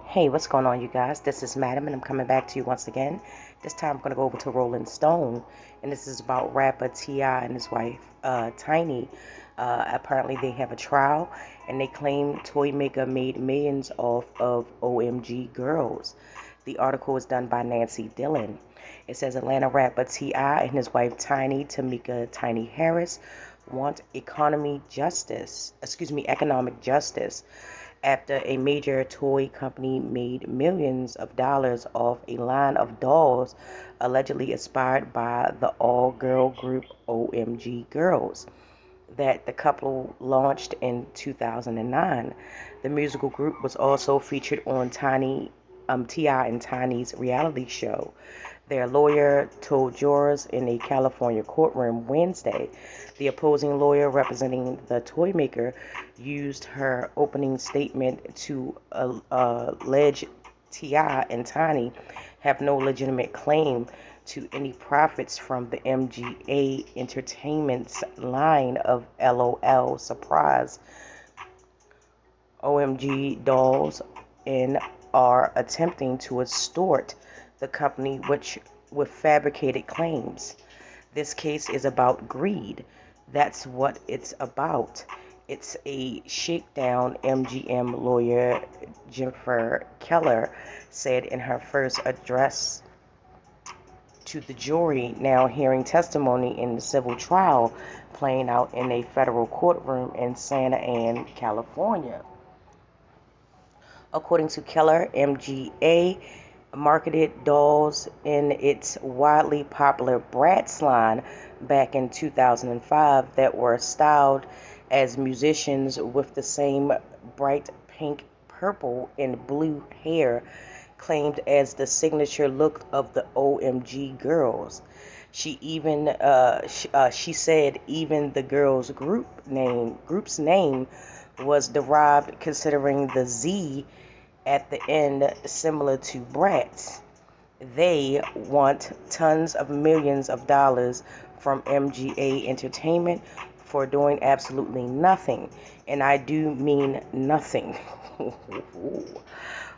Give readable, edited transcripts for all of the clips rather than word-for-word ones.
Hey, what's going on, you guys? This is Madam, and I'm coming back to you once again. This time, I'm going to go over to Rolling Stone, and this is about rapper T.I. and his wife, Tiny. Apparently, they have a trial, and they claim Toymaker made millions off of OMG Girlz. The article was done by Nancy Dillon. It says Atlanta rapper T.I. and his wife Tamika Tiny Harris want economic justice after a major toy company made millions of dollars off a line of dolls allegedly inspired by the all-girl group OMG Girlz that the couple launched in 2009. The musical group was also featured on T.I. and Tiny's reality show. Their lawyer told jurors in a California courtroom Wednesday. The opposing lawyer representing the Toymaker used her opening statement to allege T.I. and Tiny have no legitimate claim to any profits from the MGA Entertainment's line of LOL Surprise OMG dolls and are attempting to extort the company which with fabricated claims. This case is about greed. That's what it's about. It's a shakedown, MGM lawyer Jennifer Keller said in her first address to the jury, now hearing testimony in the civil trial playing out in a federal courtroom in Santa Ana, California. According to Keller, MGA marketed dolls in its wildly popular Bratz line back in 2005 that were styled as musicians with the same bright pink, purple, and blue hair claimed as the signature look of the OMG Girlz. She said even the group's name was derived considering the Z at the end similar to Bratz. They want tons of millions of dollars from MGA Entertainment for doing absolutely nothing. And I do mean nothing.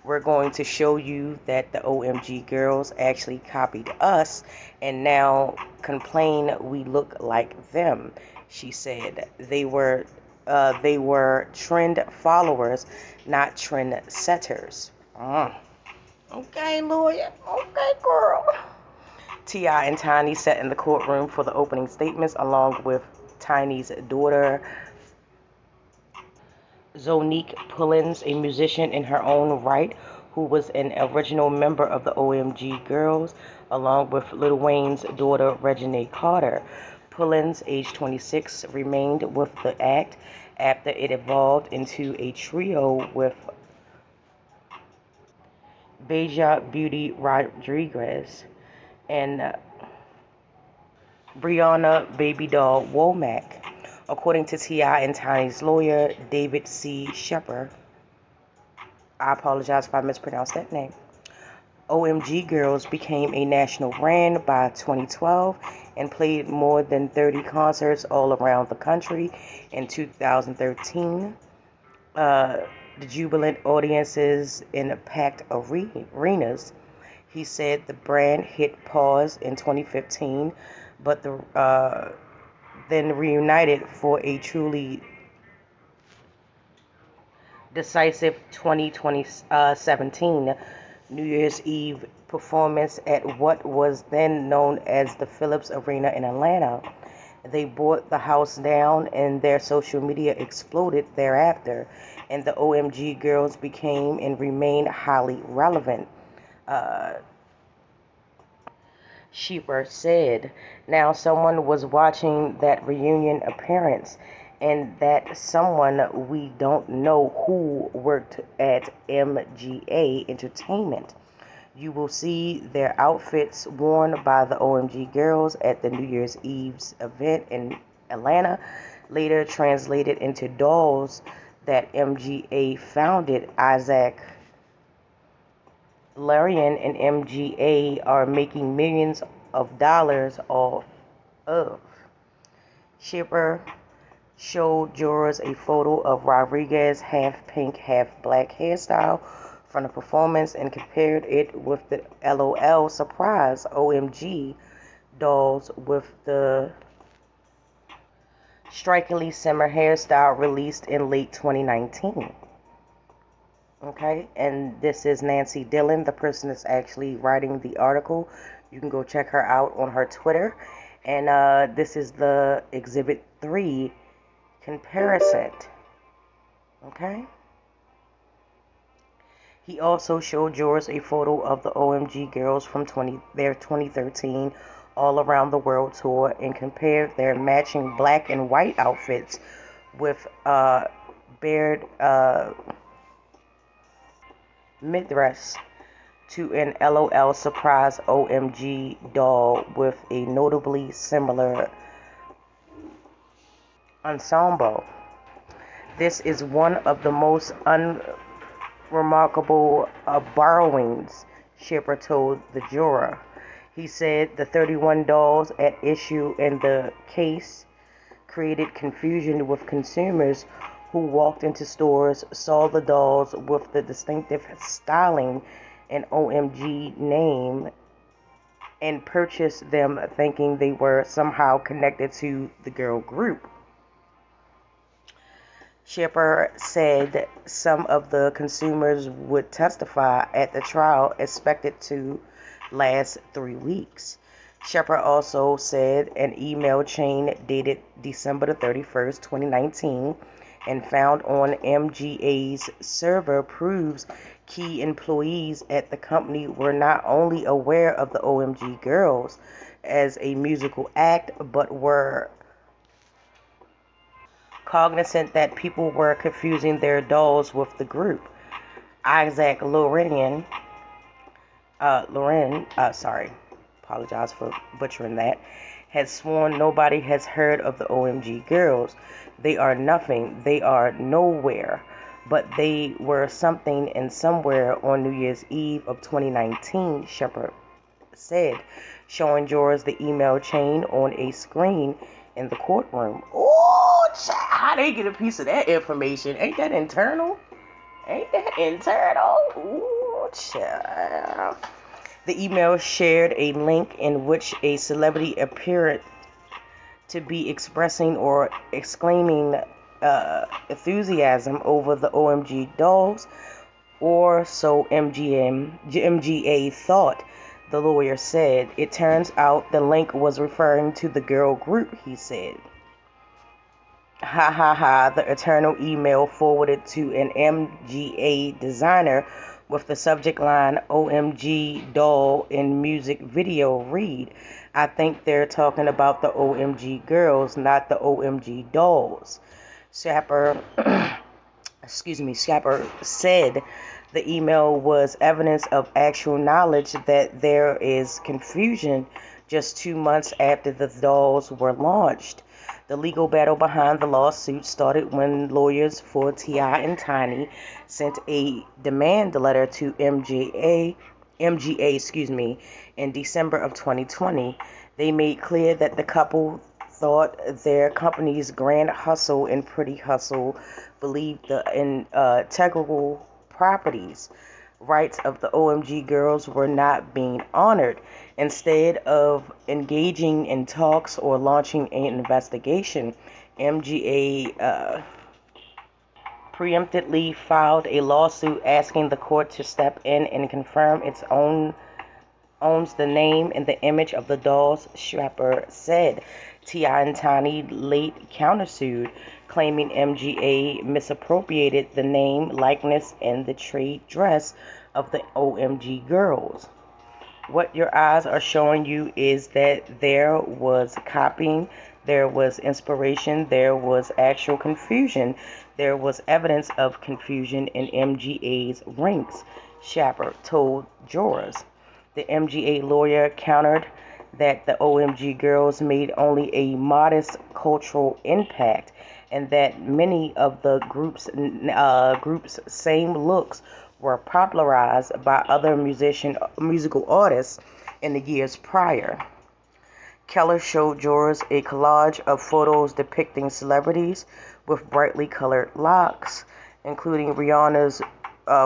We're going to show you that the OMG Girlz actually copied us and now complain we look like them, she said. They were trend followers, not trend setters. Okay, lawyer. Okay, girl. T.I. and Tiny sat in the courtroom for the opening statements along with Tiny's daughter, Zonique Pullins, a musician in her own right who was an original member of the OMG Girlz, along with Lil Wayne's daughter, Regina Carter. Pullins, age 26, remained with the act after it evolved into a trio with Beja Beauty Rodriguez and Brianna Baby Doll Womack. According to T.I. and Tiny's lawyer, David C. Shepard, I apologize if I mispronounced that name. OMG Girlz became a national brand by 2012 and played more than 30 concerts all around the country in 2013. The jubilant audiences in packed arenas. He said the brand hit pause in 2015, but then reunited for a truly decisive 2017 New Year's Eve performance at what was then known as the Phillips Arena in Atlanta. They brought the house down and their social media exploded thereafter, and the OMG Girlz became and remained highly relevant. Sheeper said. Now, someone was watching that reunion appearance, and that someone we don't know who worked at MGA Entertainment. You will see their outfits worn by the OMG Girlz at the New Year's Eve's event in Atlanta, later translated into dolls that MGA founded Isaac Larian and MGA are making millions of dollars off of. Shipper showed jurors a photo of Rodriguez's half-pink, half-black hairstyle from the performance and compared it with the LOL surprise OMG dolls with the strikingly similar hairstyle released in late 2019. Okay, and this is Nancy Dillon, the person that's actually writing the article. You can go check her out on her Twitter. And this is the Exhibit 3 comparison. Okay? He also showed Girlz a photo of the OMG Girlz from their 2013 All Around the World tour and compared their matching black and white outfits with bared mid-dress to an LOL surprise OMG doll with a notably similar ensemble. This is one of the most unremarkable borrowings, Shipper told the juror. He said the 31 dolls at issue in the case created confusion with consumers who walked into stores, saw the dolls with the distinctive styling and OMG name, and purchased them thinking they were somehow connected to the girl group. Shipper said some of the consumers would testify at the trial expected to last 3 weeks. Shipper also said an email chain dated December 31st, 2019, and found on MGA's server proves key employees at the company were not only aware of the OMG Girlz as a musical act, but were cognizant that people were confusing their dolls with the group. Isaac Loren, apologize for butchering that, has sworn nobody has heard of the OMG Girlz. They are nothing. They are nowhere. But they were something and somewhere on New Year's Eve of 2019, Shepard said, showing Girlz the email chain on a screen in the courtroom. Oh, how they get a piece of that information? Ain't that internal? Ooh, child. The email shared a link in which a celebrity appeared to be expressing or exclaiming enthusiasm over the OMG dolls, or so MGA thought, the lawyer said. It turns out the link was referring to the girl group, he said. Ha ha ha, the eternal email forwarded to an MGA designer with the subject line OMG doll in music video read, I think they're talking about the OMG Girlz, not the OMG dolls. Shapper said the email was evidence of actual knowledge that there is confusion just 2 months after the dolls were launched. The legal battle behind the lawsuit started when lawyers for T.I. and Tiny sent a demand letter to MGA in December of 2020. They made clear that the couple thought their company's Grand Hustle and Pretty Hustle believed the integral properties rights of the OMG Girlz were not being honored. Instead of engaging in talks or launching an investigation, MGA preemptively filed a lawsuit asking the court to step in and confirm its owns the name and the image of the dolls, Shepard said. T.I. and Tiny late countersued, claiming MGA misappropriated the name, likeness, and the trade dress of the OMG Girlz. What your eyes are showing you is that there was copying, there was inspiration, there was actual confusion, there was evidence of confusion in MGA's ranks, Shepard told jurors. The MGA lawyer countered that the OMG Girlz made only a modest cultural impact and that many of the group's same looks were popularized by other musical artists in the years prior. Keller showed jurors a collage of photos depicting celebrities with brightly colored locks, including Rihanna's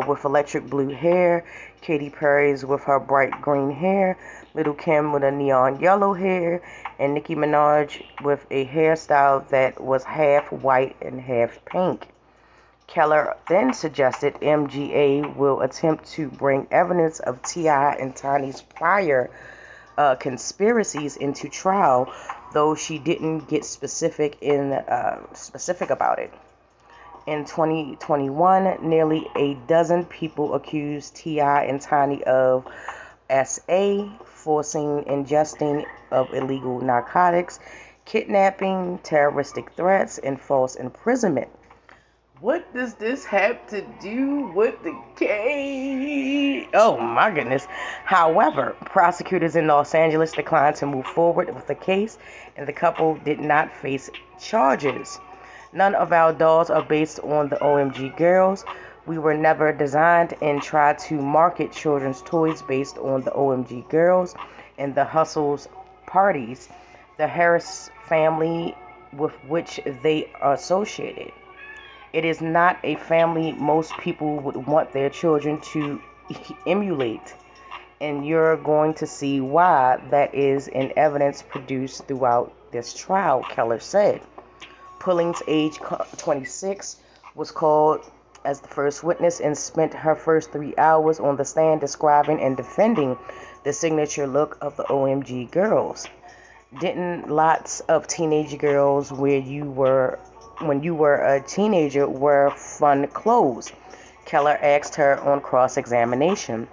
with electric blue hair, Katy Perry's with her bright green hair, Little Kim with a neon yellow hair, and Nicki Minaj with a hairstyle that was half white and half pink. Keller then suggested MGA will attempt to bring evidence of T.I. and Tiny's prior conspiracies into trial, though she didn't get specific about it. In 2021, nearly a dozen people accused T.I. and Tiny of SA, forcing ingesting of illegal narcotics, kidnapping, terroristic threats, and false imprisonment. What does this have to do with the case? Oh my goodness. However, prosecutors in Los Angeles declined to move forward with the case, and the couple did not face charges. None of our dolls are based on the OMG Girlz. We were never designed and tried to market children's toys based on the OMG Girlz and the Hustle's parties, the Harris family with which they are associated. It is not a family most people would want their children to emulate, and you're going to see why that is in evidence produced throughout this trial, Keller said. Pulling's age 26 was called as the first witness and spent her first 3 hours on the stand describing and defending the signature look of the OMG Girlz. Didn't lots of teenage girls when you were a teenager wear fun clothes? Keller asked her on cross-examination.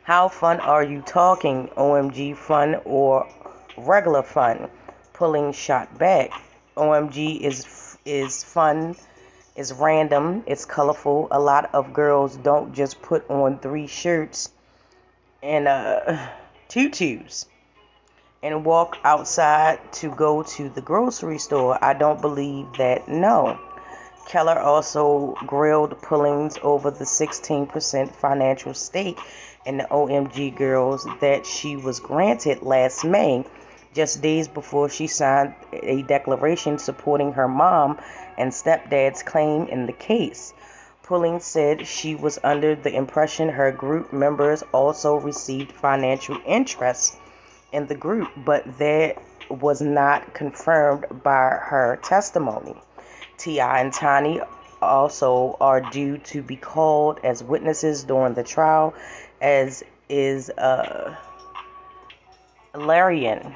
How fun are you talking? OMG fun or regular fun? Pulling shot back. OMG is fun, is random, it's colorful. A lot of girls don't just put on 3 shirts and tutus and walk outside to go to the grocery store. I don't believe that, no. Keller also grilled Pullings over the 16% financial stake in the OMG Girlz that she was granted last May, just days before she signed a declaration supporting her mom and stepdad's claim in the case. Pullings said she was under the impression her group members also received financial interest in the group, but that was not confirmed by her testimony. T.I. and Tiny also are due to be called as witnesses during the trial, as is Larian.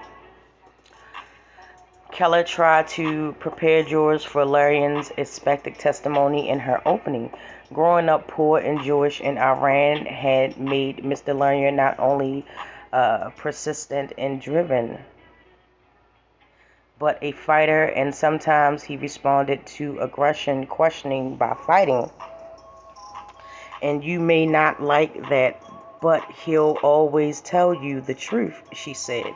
Keller tried to prepare jurors for Larian's expected testimony in her opening. Growing up poor and Jewish in Iran had made Mr. Larian not only persistent and driven, but a fighter, and sometimes he responded to aggression questioning by fighting. And you may not like that, but he'll always tell you the truth, she said.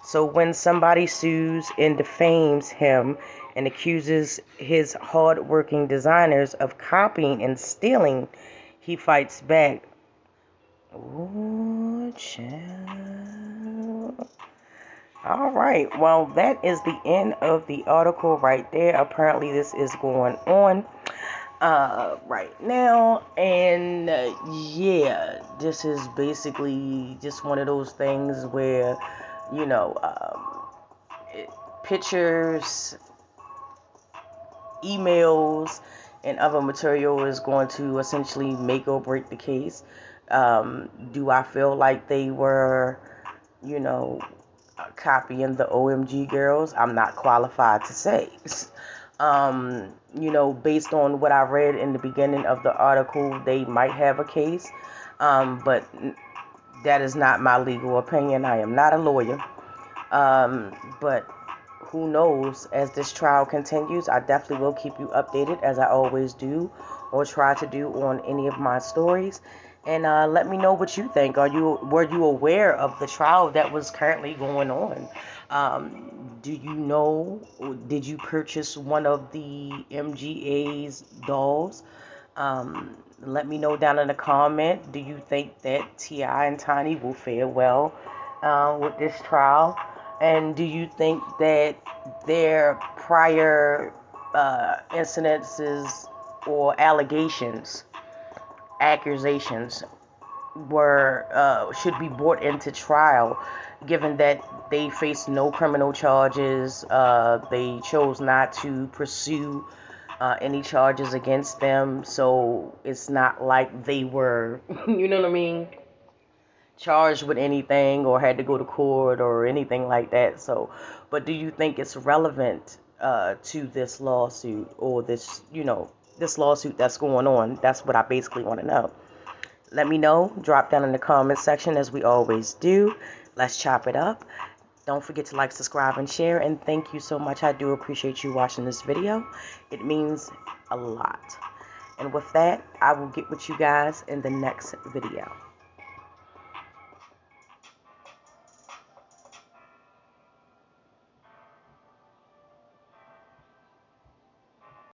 So when somebody sues and defames him and accuses his hard-working designers of copying and stealing, he fights back. Ooh, child. All right, well, that is the end of the article right there. Apparently, this is going on right now, and yeah, this is basically just one of those things where, you know, pictures, emails, and other material is going to essentially make or break the case. Do I feel like they were, you know, copying the OMG Girlz? I'm not qualified to say. You know, based on what I read in the beginning of the article, they might have a case, but that is not my legal opinion. I am not a lawyer, but who knows? As this trial continues, I definitely will keep you updated, as I always do, or try to do on any of my stories. And let me know what you think. Were you aware of the trial that was currently going on? Do you know, did you purchase one of the MGA's dolls? Let me know down in the comment. Do you think that T.I. and Tiny will fare well with this trial? And do you think that their prior incidences or allegations accusations were should be brought into trial, given that they faced no criminal charges. They chose not to pursue any charges against them, so it's not like they were, you know what I mean, charged with anything or had to go to court or anything like that. So, but do you think it's relevant to this lawsuit, or this, this lawsuit that's going on? That's what I basically want to know. Let me know. Drop down in the comment section as we always do. Let's chop it up. Don't forget to like, subscribe, and share. And thank you so much. I do appreciate you watching this video. It means a lot. And with that, I will get with you guys in the next video.